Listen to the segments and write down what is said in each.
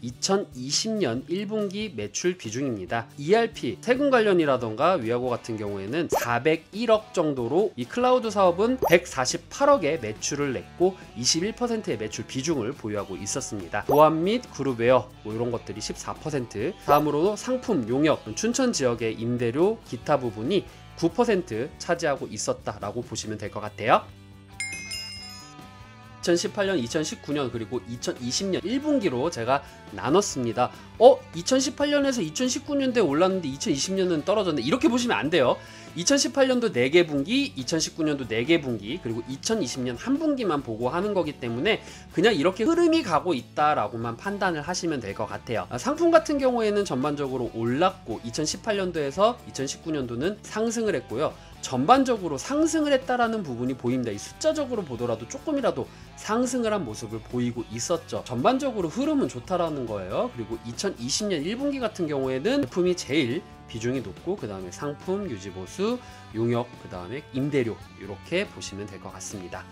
2020년 1분기 매출 비중입니다. ERP, 세금 관련이라던가 위하고 같은 경우에는 401억 정도로 이 클라우드 사업은 148억의 매출을 냈고 21%의 매출 비중을 보유하고 있었습니다. 보안 및 그룹웨어 뭐 이런 것들이 14%, 다음으로 상품, 용역, 춘천 지역의 임대료, 기타 부분이 9% 차지하고 있었다라고 보시면 될 것 같아요. 2018년, 2019년 그리고 2020년 1분기로 제가 나눴습니다. 2018년에서 2019년도에 올랐는데 2020년은 떨어졌네, 이렇게 보시면 안 돼요. 2018년도 4개 분기, 2019년도 4개 분기, 그리고 2020년 한 분기만 보고 하는 거기 때문에 그냥 이렇게 흐름이 가고 있다라고만 판단을 하시면 될 것 같아요. 상품 같은 경우에는 전반적으로 올랐고 2018년도에서 2019년도는 상승을 했고요. 전반적으로 상승을 했다라는 부분이 보입니다. 이 숫자적으로 보더라도 조금이라도 상승을 한 모습을 보이고 있었죠. 전반적으로 흐름은 좋다라는 거예요. 그리고 2020년 1분기 같은 경우에는 제품이 제일 비중이 높고 그 다음에 상품, 유지보수, 용역, 그 다음에 임대료, 이렇게 보시면 될 것 같습니다.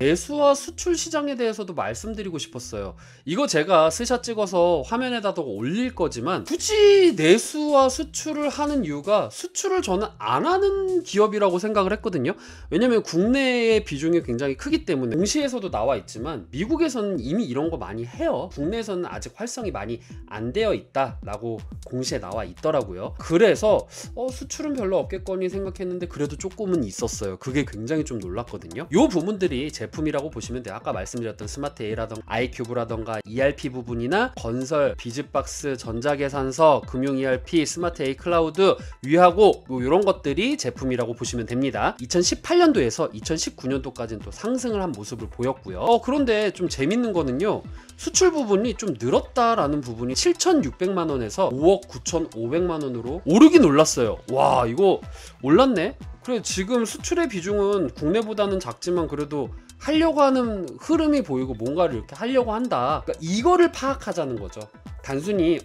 내수와 수출 시장에 대해서도 말씀드리고 싶었어요. 이거 제가 스샷 찍어서 화면에다가 올릴 거지만 굳이 내수와 수출을 하는 이유가, 수출을 저는 안 하는 기업이라고 생각을 했거든요. 왜냐면 국내의 비중이 굉장히 크기 때문에. 공시에서도 나와 있지만 미국에서는 이미 이런 거 많이 해요. 국내에서는 아직 활성이 많이 안 되어 있다 라고 공시에 나와 있더라고요. 그래서 수출은 별로 없겠거니 생각했는데 그래도 조금은 있었어요. 그게 굉장히 좀 놀랐거든요. 이 부분들이 제품이라고 보시면 돼요. 아까 말씀드렸던 스마트 A라던가 아이큐브라던가 ERP 부분이나 건설, 비즈박스, 전자계산서, 금융 ERP, 스마트 A 클라우드, 위하고 뭐 이런 것들이 제품이라고 보시면 됩니다. 2018년도에서 2019년도까지는 또 상승을 한 모습을 보였고요. 그런데 좀 재밌는 거는요, 수출 부분이 좀 늘었다라는 부분이 7,600만원에서 5억 9,500만원으로 오르긴 올랐어요. 와, 이거 올랐네? 그래, 지금 수출의 비중은 국내보다는 작지만 그래도 하려고 하는 흐름이 보이고 뭔가를 이렇게 하려고 한다. 그러니까 이거를 파악하자는 거죠. 단순히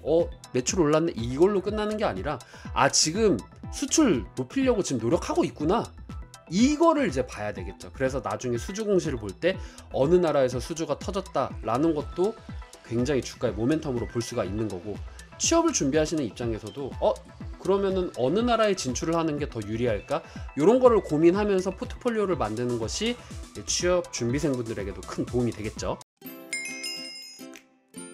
매출 올랐네 이걸로 끝나는 게 아니라 지금 수출 높이려고 지금 노력하고 있구나, 이거를 이제 봐야 되겠죠. 그래서 나중에 수주 공시를 볼 때 어느 나라에서 수주가 터졌다라는 것도 굉장히 주가의 모멘텀으로 볼 수가 있는 거고, 취업을 준비하시는 입장에서도 그러면은 어느 나라에 진출을 하는 게 더 유리할까? 이런 거를 고민하면서 포트폴리오를 만드는 것이 취업 준비생분들에게도 큰 도움이 되겠죠.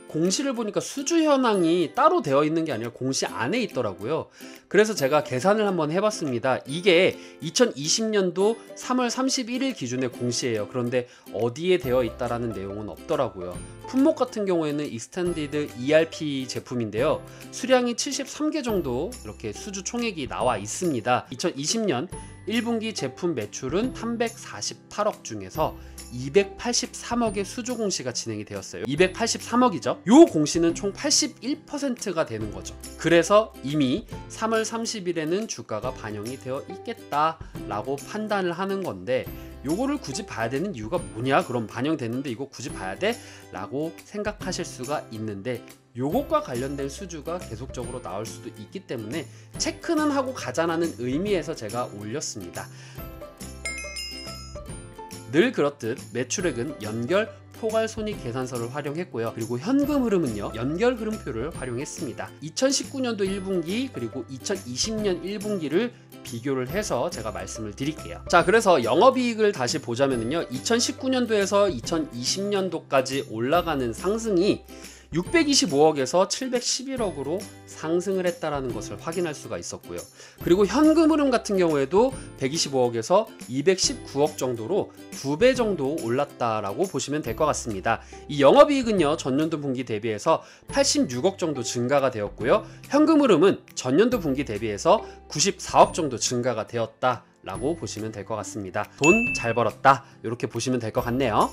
공시를 보니까 수주 현황이 따로 되어 있는 게 아니라 공시 안에 있더라고요. 그래서 제가 계산을 한번 해봤습니다. 이게 2020년도 3월 31일 기준의 공시예요. 그런데 어디에 되어 있다라는 내용은 없더라고요. 품목 같은 경우에는 익스텐디드 ERP 제품인데요. 수량이 73개 정도 이렇게 수주 총액이 나와 있습니다. 2020년 1분기 제품 매출은 348억 중에서 283억의 수주 공시가 진행이 되었어요. 283억이죠. 요 공시는 총 81%가 되는 거죠. 그래서 이미 3월 30일에는 주가가 반영이 되어 있겠다라고 판단을 하는 건데, 요거를 굳이 봐야 되는 이유가 뭐냐? 그럼 반영됐는데 이거 굳이 봐야 돼? 라고 생각하실 수가 있는데, 요것과 관련된 수주가 계속적으로 나올 수도 있기 때문에 체크는 하고 가자라는 의미에서 제가 올렸습니다. 늘 그렇듯 매출액은 연결 포괄손익 계산서를 활용했고요. 그리고 현금 흐름은요, 연결 흐름표를 활용했습니다. 2019년도 1분기 그리고 2020년 1분기를 비교를 해서 제가 말씀을 드릴게요. 자, 그래서 영업이익을 다시 보자면요, 2019년도에서 2020년도까지 올라가는 상승이 625억에서 711억으로 상승을 했다라는 것을 확인할 수가 있었고요. 그리고 현금 흐름 같은 경우에도 125억에서 219억 정도로 2배 정도 올랐다라고 보시면 될 것 같습니다. 이 영업이익은요, 전년도 분기 대비해서 86억 정도 증가가 되었고요. 현금 흐름은 전년도 분기 대비해서 94억 정도 증가가 되었다라고 보시면 될 것 같습니다. 돈 잘 벌었다, 이렇게 보시면 될 것 같네요.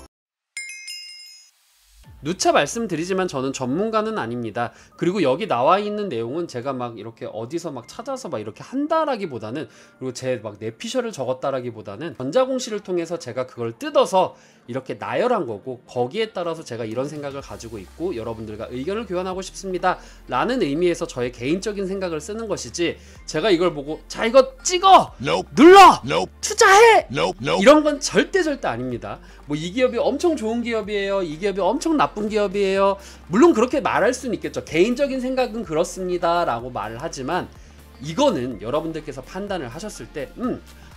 누차 말씀드리지만 저는 전문가는 아닙니다. 그리고 여기 나와 있는 내용은 제가 막 이렇게 어디서 막 찾아서 막 이렇게 한다라기보다는, 그리고 제 막 내피셜을 적었다라기보다는 전자공시를 통해서 제가 그걸 뜯어서 이렇게 나열한 거고, 거기에 따라서 제가 이런 생각을 가지고 있고 여러분들과 의견을 교환하고 싶습니다 라는 의미에서 저의 개인적인 생각을 쓰는 것이지, 제가 이걸 보고 자 이거 찍어! Nope. 눌러! Nope. 투자해! Nope. 이런 건 절대 아닙니다. 뭐 이 기업이 엄청 좋은 기업이에요, 이 기업이 엄청 나쁜 나쁜 기업이에요. 물론 그렇게 말할 수는 있겠죠. 개인적인 생각은 그렇습니다 라고 말을 하지만 이거는 여러분들께서 판단을 하셨을 때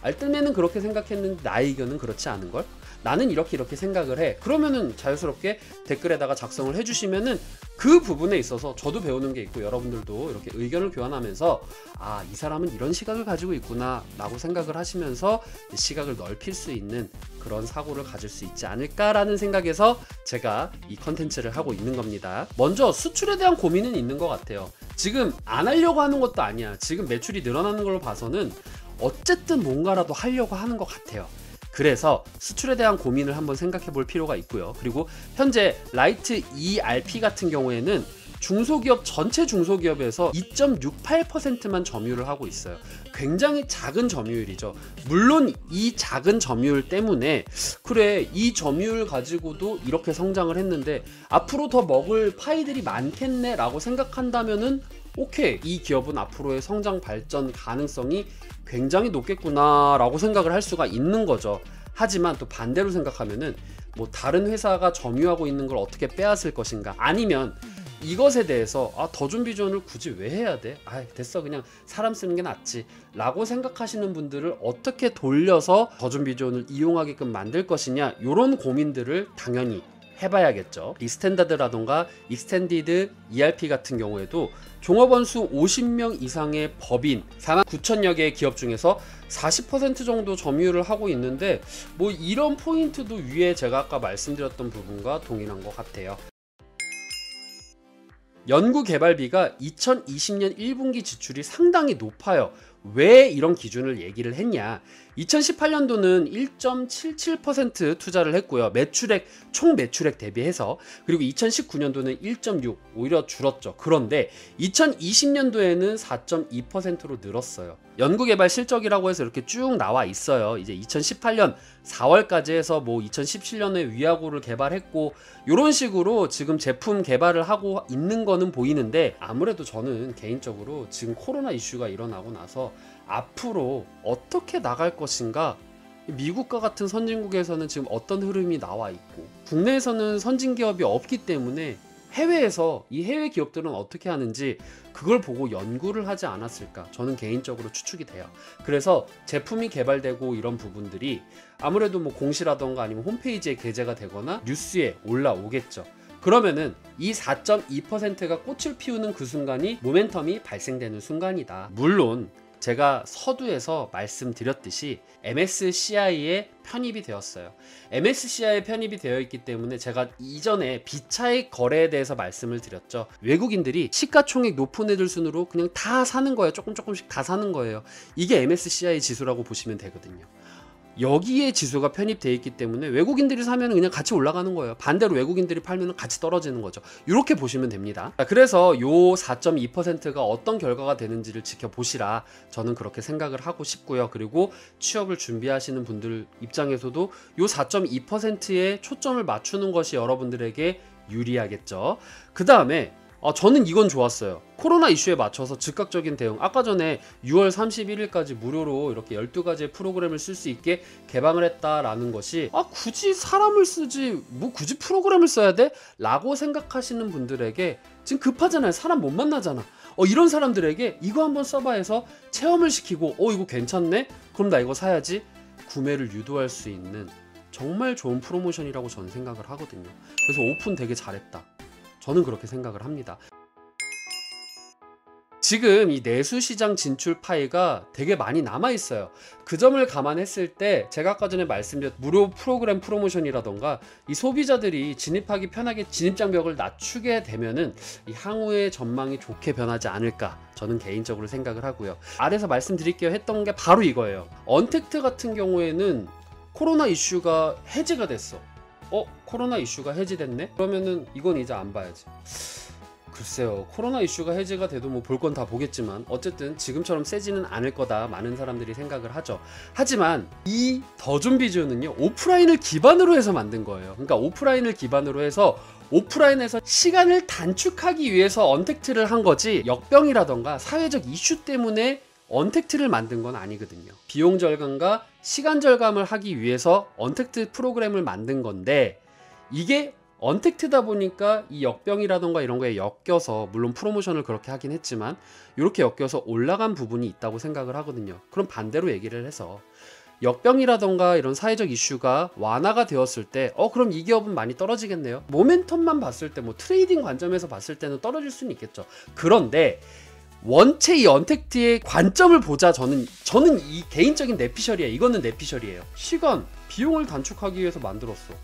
알뜰매는 그렇게 생각했는데 나의 의견은 그렇지 않은걸? 나는 이렇게 생각을 해. 그러면은 자유스럽게 댓글에다가 작성을 해주시면은 그 부분에 있어서 저도 배우는 게 있고 여러분들도 이렇게 의견을 교환하면서 아, 이 사람은 이런 시각을 가지고 있구나 라고 생각을 하시면서 시각을 넓힐 수 있는 그런 사고를 가질 수 있지 않을까라는 생각에서 제가 이 컨텐츠를 하고 있는 겁니다. 먼저 수출에 대한 고민은 있는 것 같아요. 지금 안 하려고 하는 것도 아니야. 지금 매출이 늘어나는 걸로 봐서는 어쨌든 뭔가라도 하려고 하는 것 같아요. 그래서 수출에 대한 고민을 한번 생각해 볼 필요가 있고요. 그리고 현재 라이트 ERP 같은 경우에는 중소기업 전체 중소기업에서 2.68%만 점유를 하고 있어요. 굉장히 작은 점유율이죠. 물론 이 작은 점유율 때문에 그래 이 점유율 가지고도 이렇게 성장을 했는데 앞으로 더 먹을 파이들이 많겠네 라고 생각한다면은 오케이, 이 기업은 앞으로의 성장 발전 가능성이 굉장히 높겠구나 라고 생각을 할 수가 있는 거죠. 하지만 또 반대로 생각하면은 뭐 다른 회사가 점유하고 있는 걸 어떻게 빼앗을 것인가, 아니면 이것에 대해서 더준 비전을 굳이 왜 해야 돼? 됐어, 그냥 사람 쓰는 게 낫지 라고 생각하시는 분들을 어떻게 돌려서 더준 비전을 이용하게끔 만들 것이냐, 이런 고민들을 당연히 해봐야겠죠. 리스탠다드라던가 익스텐디드 ERP 같은 경우에도 종업원 수 50명 이상의 법인 49,000여 개의 기업 중에서 40% 정도 점유율을 하고 있는데 뭐 이런 포인트도 위에 제가 아까 말씀드렸던 부분과 동일한 것 같아요. 연구개발비가 2020년 1분기 지출이 상당히 높아요. 왜 이런 기준을 얘기를 했냐, 2018년도는 1.77% 투자를 했고요. 매출액, 총 매출액 대비해서. 그리고 2019년도는 1.6, 오히려 줄었죠. 그런데 2020년도에는 4.2%로 늘었어요. 연구개발 실적이라고 해서 이렇게 쭉 나와 있어요. 이제 2018년 4월까지 해서 뭐 2017년에 위아고를 개발했고 이런 식으로 지금 제품 개발을 하고 있는 거는 보이는데, 아무래도 저는 개인적으로 지금 코로나 이슈가 일어나고 나서 앞으로 어떻게 나갈 것인가, 미국과 같은 선진국에서는 지금 어떤 흐름이 나와 있고 국내에서는 선진 기업이 없기 때문에 해외에서 이 해외 기업들은 어떻게 하는지 그걸 보고 연구를 하지 않았을까, 저는 개인적으로 추측이 돼요. 그래서 제품이 개발되고 이런 부분들이 아무래도 뭐 공시라던가 아니면 홈페이지에 게재가 되거나 뉴스에 올라오겠죠. 그러면은 이 4.2%가 꽃을 피우는 그 순간이 모멘텀이 발생되는 순간이다. 물론 제가 서두에서 말씀드렸듯이 MSCI에 편입이 되었어요. MSCI에 편입이 되어 있기 때문에 제가 이전에 비차익 거래에 대해서 말씀을 드렸죠. 외국인들이 시가총액 높은 애들 순으로 그냥 다 사는 거예요. 조금씩 다 사는 거예요. 이게 MSCI 지수라고 보시면 되거든요. 여기에 지수가 편입되어 있기 때문에 외국인들이 사면 그냥 같이 올라가는 거예요. 반대로 외국인들이 팔면 같이 떨어지는 거죠. 이렇게 보시면 됩니다. 그래서 요 4.2%가 어떤 결과가 되는지를 지켜보시라, 저는 그렇게 생각을 하고 싶고요. 그리고 취업을 준비하시는 분들 입장에서도 요 4.2%에 초점을 맞추는 것이 여러분들에게 유리하겠죠. 그 다음에 저는 이건 좋았어요. 코로나 이슈에 맞춰서 즉각적인 대응. 아까 전에 6월 31일까지 무료로 이렇게 12가지의 프로그램을 쓸 수 있게 개방을 했다라는 것이 굳이 사람을 쓰지 뭐 굳이 프로그램을 써야 돼? 라고 생각하시는 분들에게, 지금 급하잖아요. 사람 못 만나잖아. 이런 사람들에게 이거 한번 써봐 해서 체험을 시키고 이거 괜찮네? 그럼 나 이거 사야지. 구매를 유도할 수 있는 정말 좋은 프로모션이라고 저는 생각을 하거든요. 그래서 오픈 되게 잘했다, 저는 그렇게 생각을 합니다. 지금 이 내수시장 진출 파이가 되게 많이 남아있어요. 그 점을 감안했을 때 제가 아까 전에 말씀드렸 무료 프로그램 프로모션이라던가 이 소비자들이 진입하기 편하게 진입장벽을 낮추게 되면은 이 향후의 전망이 좋게 변하지 않을까, 저는 개인적으로 생각을 하고요. 아래서 말씀드릴게요 했던 게 바로 이거예요. 언택트 같은 경우에는 코로나 이슈가 해제가 됐어. 코로나 이슈가 해제됐네? 그러면은 이건 이제 안 봐야지. 글쎄요, 코로나 이슈가 해제가 돼도 뭐 볼 건 다 보겠지만 어쨌든 지금처럼 세지는 않을 거다, 많은 사람들이 생각을 하죠. 하지만 이 더준 비즈는요, 오프라인을 기반으로 해서 만든 거예요. 그러니까 오프라인을 기반으로 해서 오프라인에서 시간을 단축하기 위해서 언택트를 한 거지, 역병이라던가 사회적 이슈 때문에 언택트를 만든 건 아니거든요. 비용 절감과 시간 절감을 하기 위해서 언택트 프로그램을 만든 건데, 이게 언택트다 보니까 이 역병이라던가 이런 거에 엮여서, 물론 프로모션을 그렇게 하긴 했지만 이렇게 엮여서 올라간 부분이 있다고 생각을 하거든요. 그럼 반대로 얘기를 해서 역병이라던가 이런 사회적 이슈가 완화가 되었을 때 그럼 이 기업은 많이 떨어지겠네요. 모멘텀만 봤을 때, 뭐 트레이딩 관점에서 봤을 때는 떨어질 수는 있겠죠. 그런데 원체 이 언택트의 관점을 보자. 저는 이 개인적인 내피셜이에요. 이거는 내피셜이에요. 시간, 비용을 단축하기 위해서 만들었어.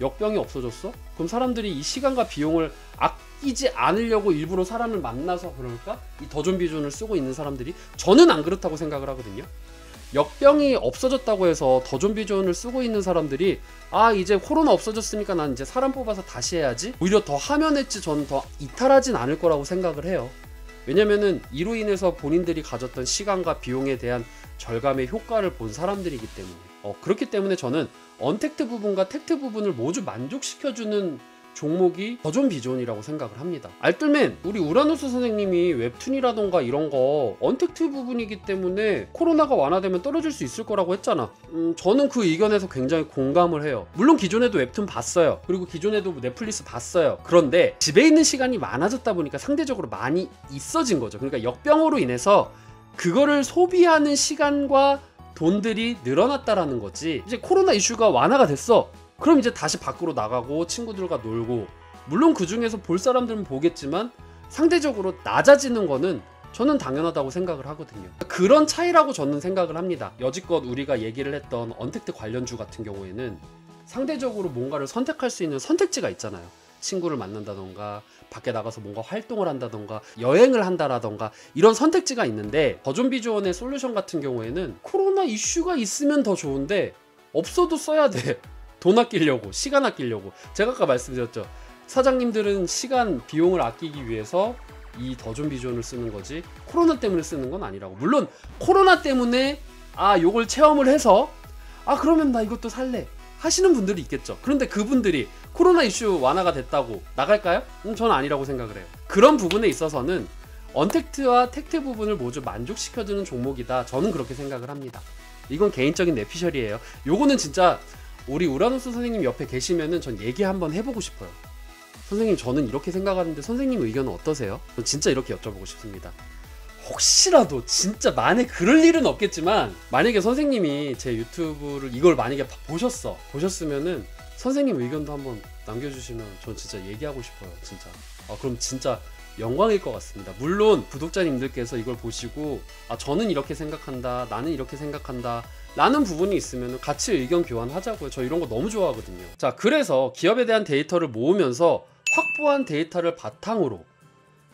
역병이 없어졌어? 그럼 사람들이 이 시간과 비용을 아끼지 않으려고 일부러 사람을 만나서 그럴까? 이 더존비존을 쓰고 있는 사람들이, 저는 안 그렇다고 생각을 하거든요. 역병이 없어졌다고 해서 더존비존을 쓰고 있는 사람들이 이제 코로나 없어졌으니까 난 이제 사람 뽑아서 다시 해야지, 오히려 더 하면 했지, 저는 더 이탈하진 않을 거라고 생각을 해요. 왜냐면은 이로 인해서 본인들이 가졌던 시간과 비용에 대한 절감의 효과를 본 사람들이기 때문에. 그렇기 때문에 저는 언택트 부분과 택트 부분을 모두 만족시켜주는 종목이 더존비존이라고 생각을 합니다. 알뜰맨, 우리 우라노스 선생님이 웹툰이라던가 이런 거 언택트 부분이기 때문에 코로나가 완화되면 떨어질 수 있을 거라고 했잖아. 저는 그 의견에서 굉장히 공감을 해요. 물론 기존에도 웹툰 봤어요. 그리고 기존에도 넷플릭스 봤어요. 그런데 집에 있는 시간이 많아졌다 보니까 상대적으로 많이 있어진 거죠. 그러니까 역병으로 인해서 그거를 소비하는 시간과 돈들이 늘어났다라는 거지. 이제 코로나 이슈가 완화가 됐어. 그럼 이제 다시 밖으로 나가고 친구들과 놀고, 물론 그 중에서 볼 사람들은 보겠지만 상대적으로 낮아지는 거는 저는 당연하다고 생각을 하거든요. 그런 차이라고 저는 생각을 합니다. 여지껏 우리가 얘기를 했던 언택트 관련주 같은 경우에는 상대적으로 뭔가를 선택할 수 있는 선택지가 있잖아요. 친구를 만난다던가 밖에 나가서 뭔가 활동을 한다던가 여행을 한다라던가 이런 선택지가 있는데, 더존비존의 솔루션 같은 경우에는 코로나 이슈가 있으면 더 좋은데 없어도 써야 돼. 돈 아끼려고, 시간 아끼려고. 제가 아까 말씀드렸죠. 사장님들은 시간, 비용을 아끼기 위해서 이 더존비존을 쓰는 거지 코로나 때문에 쓰는 건 아니라고. 물론 코로나 때문에 요걸 체험을 해서 그러면 나 이것도 살래 하시는 분들이 있겠죠. 그런데 그분들이 코로나 이슈 완화가 됐다고 나갈까요? 저는 아니라고 생각을 해요. 그런 부분에 있어서는 언택트와 택트 부분을 모두 만족시켜주는 종목이다. 저는 그렇게 생각을 합니다. 이건 개인적인 내피셜이에요. 요거는 진짜 우리 우라노스 선생님 옆에 계시면은 전 얘기 한번 해보고 싶어요. 선생님, 저는 이렇게 생각하는데 선생님 의견은 어떠세요? 전 진짜 이렇게 여쭤보고 싶습니다. 혹시라도 진짜 만에 그럴 일은 없겠지만, 만약에 선생님이 제 유튜브를 이걸 만약에 보셨으면은 선생님 의견도 한번 남겨주시면 전 진짜 얘기하고 싶어요. 진짜. 그럼 진짜 영광일 것 같습니다. 물론 구독자님들께서 이걸 보시고 저는 이렇게 생각한다, 나는 이렇게 생각한다 라는 부분이 있으면 같이 의견 교환하자고요. 저 이런 거 너무 좋아하거든요. 자, 그래서 기업에 대한 데이터를 모으면서 확보한 데이터를 바탕으로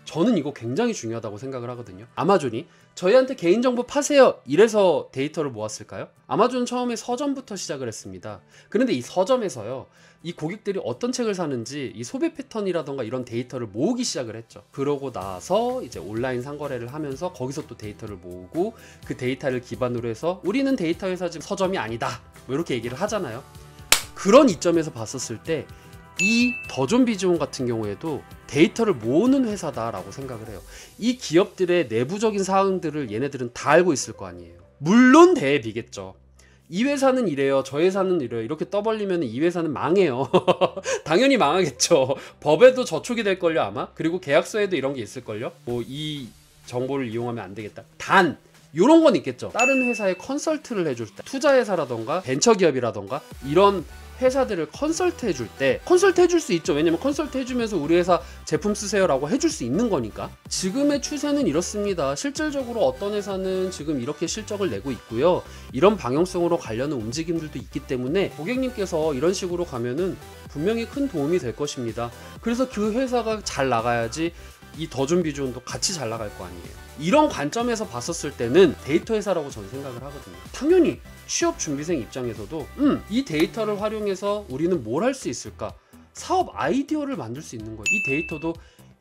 저는 이거 굉장히 중요하다고 생각을 하거든요. 아마존이 저희한테 개인정보 파세요 이래서 데이터를 모았을까요? 아마존은 처음에 서점부터 시작을 했습니다. 그런데 이 서점에서요, 이 고객들이 어떤 책을 사는지 이 소비 패턴이라던가 이런 데이터를 모으기 시작을 했죠. 그러고 나서 이제 온라인 상거래를 하면서 거기서 또 데이터를 모으고, 그 데이터를 기반으로 해서 우리는 데이터 회사지 서점이 아니다 뭐 이렇게 얘기를 하잖아요. 그런 이점에서 봤었을 때 이 더존비존 같은 경우에도 데이터를 모으는 회사다라고 생각을 해요. 이 기업들의 내부적인 사항들을 얘네들은 다 알고 있을 거 아니에요. 물론 대비겠죠. 이 회사는 이래요, 저 회사는 이래요, 이렇게 떠벌리면 이 회사는 망해요. 당연히 망하겠죠. 법에도 저촉이 될걸요 아마. 그리고 계약서에도 이런 게 있을걸요. 뭐 이 정보를 이용하면 안 되겠다. 단 요런 건 있겠죠. 다른 회사에 컨설트를 해줄 때, 투자회사라던가 벤처기업이라던가 이런 회사들을 컨설트 해줄 때 컨설트 해줄 수 있죠. 왜냐면 컨설트 해주면서 우리 회사 제품 쓰세요 라고 해줄 수 있는 거니까. 지금의 추세는 이렇습니다. 실질적으로 어떤 회사는 지금 이렇게 실적을 내고 있고요, 이런 방향성으로 가려는 움직임들도 있기 때문에 고객님께서 이런 식으로 가면은 분명히 큰 도움이 될 것입니다. 그래서 그 회사가 잘 나가야지 이 더존비존도 같이 잘 나갈 거 아니에요. 이런 관점에서 봤었을 때는 데이터 회사라고 저는 생각을 하거든요. 당연히 취업 준비생 입장에서도 이 데이터를 활용해서 우리는 뭘 할 수 있을까? 사업 아이디어를 만들 수 있는 거예요. 이 데이터도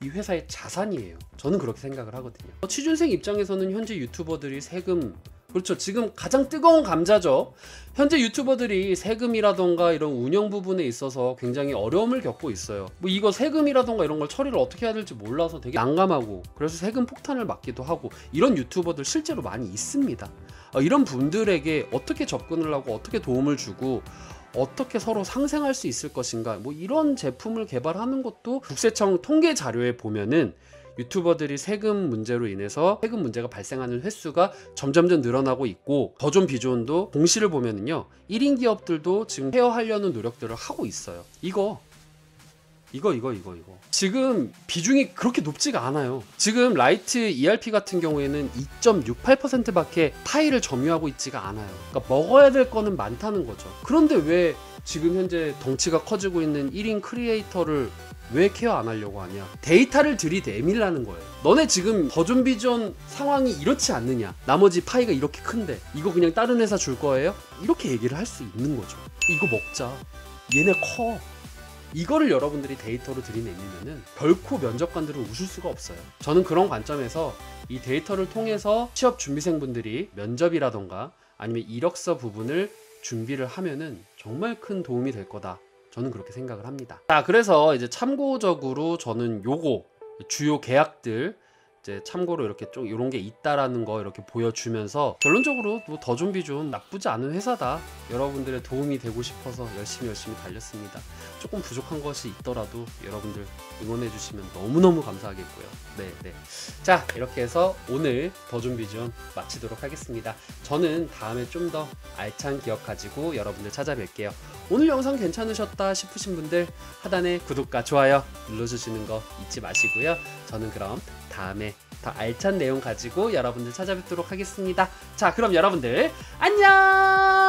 이 회사의 자산이에요. 저는 그렇게 생각을 하거든요. 취준생 입장에서는 현재 유튜버들이 세금, 그렇죠, 지금 가장 뜨거운 감자죠. 현재 유튜버들이 세금이라던가 이런 운영 부분에 있어서 굉장히 어려움을 겪고 있어요. 뭐 이거 세금이라던가 이런 걸 처리를 어떻게 해야 될지 몰라서 되게 난감하고, 그래서 세금 폭탄을 맞기도 하고, 이런 유튜버들 실제로 많이 있습니다. 이런 분들에게 어떻게 접근을 하고 어떻게 도움을 주고 어떻게 서로 상생할 수 있을 것인가, 뭐 이런 제품을 개발하는 것도 국세청 통계 자료에 보면은 유튜버들이 세금 문제로 인해서 세금 문제가 발생하는 횟수가 점점점 늘어나고 있고, 더존 비존도 공시를 보면은요 1인 기업들도 지금 케어하려는 노력들을 하고 있어요. 이거 지금 비중이 그렇게 높지가 않아요. 지금 라이트 ERP 같은 경우에는 2.68% 밖에 파일을 점유하고 있지가 않아요. 그러니까 먹어야 될 거는 많다는 거죠. 그런데 왜 지금 현재 덩치가 커지고 있는 1인 크리에이터를 왜 케어 안 하려고 하냐? 데이터를 들이대밀라는 거예요. 너네 지금 더존 비존 상황이 이렇지 않느냐? 나머지 파이가 이렇게 큰데 이거 그냥 다른 회사 줄 거예요? 이렇게 얘기를 할 수 있는 거죠. 이거 먹자. 얘네 커. 이거를 여러분들이 데이터로 들이내밀면은 결코 면접관들은 웃을 수가 없어요. 저는 그런 관점에서 이 데이터를 통해서 취업 준비생분들이 면접이라던가 아니면 이력서 부분을 준비를 하면은 정말 큰 도움이 될 거다. 저는 그렇게 생각을 합니다. 자, 그래서 이제 참고적으로 저는 요거 주요 계약들 이제 참고로 이렇게 좀 이런 게 있다라는 거 이렇게 보여주면서 결론적으로 뭐 더존 비존 나쁘지 않은 회사다. 여러분들의 도움이 되고 싶어서 열심히 달렸습니다. 조금 부족한 것이 있더라도 여러분들 응원해 주시면 너무너무 감사하겠고요. 네. 자, 이렇게 해서 오늘 더존 비존 마치도록 하겠습니다. 저는 다음에 좀 더 알찬 기억 가지고 여러분들 찾아뵐게요. 오늘 영상 괜찮으셨다 싶으신 분들 하단에 구독과 좋아요 눌러주시는 거 잊지 마시고요. 저는 그럼 다음에 더 알찬 내용 가지고 여러분들 찾아뵙도록 하겠습니다. 자, 그럼 여러분들 안녕!